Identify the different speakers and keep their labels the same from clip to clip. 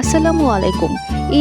Speaker 1: আসসালামু আলাইকুম।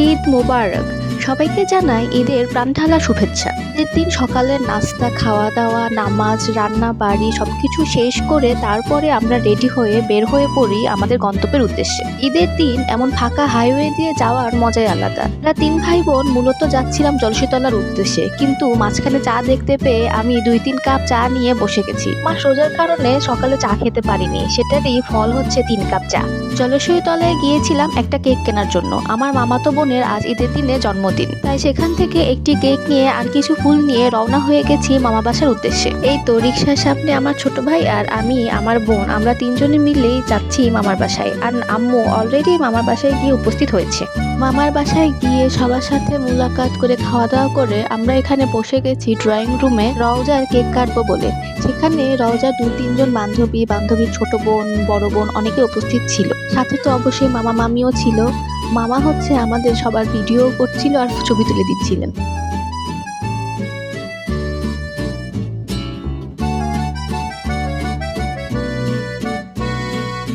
Speaker 1: ঈদ মোবারক। সবাইকে জানাই ঈদের প্রাণঢালা শুভেচ্ছা। ঈদের দিন সকালের নাস্তা, খাওয়া দাওয়া, নামাজ, রান্না বাড়ি সবকিছু শেষ করে তারপরে আমরা রেডি হয়ে বের হয়ে পড়ি আমাদের গন্তব্যের উদ্দেশ্যে। ঈদের দিন এমন ফাঁকা হাইওয়ে দিয়ে যাওয়ার মজাই আলাদা। আমরা ৩ ভাই বোন মূলত যাচ্ছিলাম জলসিতলার উদ্দেশ্যে, কিন্তু মাঝখানে চা দেখতে পেয়ে আমি ২-৩ কাপ চা নিয়ে বসে গেছি। মাস রোজার কারণে সকালে চা খেতে পারিনি, সেটারই ফল হচ্ছে ৩ কাপ চা। জলাশয়তলায় গিয়েছিলাম একটা কেক কেনার জন্য। আমার মামাতো বোনের আজ ঈদের দিনে জন্মদিন, তাই সেখান থেকে একটি কেক নিয়ে আর কিছু ফুল নিয়ে রওনা হয়ে গেছি মামা বাসার উদ্দেশ্যে। এই তো রিকশার সামনে আমার ছোট ভাই আর আমি, আমার বোন, আমরা ৩ জনে মিলেই যাচ্ছি মামার বাসায়। আর আম্মু অলরেডি মামার বাসায় গিয়ে উপস্থিত হয়েছে। মামার বাসায় গিয়ে সবার সাথে মুলাকাত করে খাওয়া দাওয়া করে আমরা এখানে বসে গেছি ড্রয়িং রুমে রওজার কেক কাটবো বলে। সেখানে রওজার ২-৩ জন বান্ধবীর ছোট বোন, বড় বোন অনেকে উপস্থিত ছিল। সাথে তো অবশ্যই মামা মামিও ছিল। মামা হচ্ছে আমাদের সবার ভিডিও করছিল আর ছবি তুলে দিচ্ছিলেন।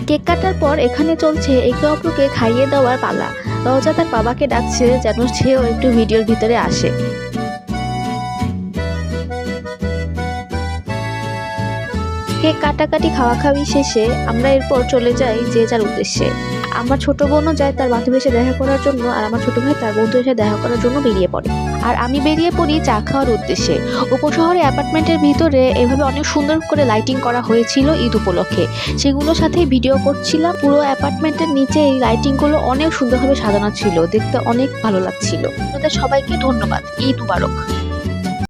Speaker 1: কেক কাটার পর এখানে চলছে একে অপরকে খাইয়ে দেওয়ার পালা। রওজা তার বাবাকে ডাকছে যেন সেও একটু ভিডিওর ভিতরে আসে। কেক কাটাকাটি খাওয়াখাওয়ি শেষে আমরা এরপর চলে যাই যে যার উদ্দেশ্যে। আমার ছোট বোনও যায় তার বান্ধবীর এসে দেখা করার জন্য, আর আমার ছোট ভাই তার বন্ধু এসে দেখা করার জন্য বেরিয়ে পড়ে। আর আমি বেরিয়ে পড়ি চা খাওয়ার উদ্দেশ্যে। উপশহরে অ্যাপার্টমেন্টের ভিতরে এভাবে অনেক সুন্দর করে লাইটিং করা হয়েছিল ঈদ উপলক্ষে, সেগুলোর সাথেই ভিডিও করছিলাম। পুরো অ্যাপার্টমেন্টের নিচে এই লাইটিংগুলো অনেক সুন্দরভাবে সাজানো ছিল, দেখতে অনেক ভালো লাগছিল। আপনাদের সবাইকে ধন্যবাদ। ঈদ মুবারক।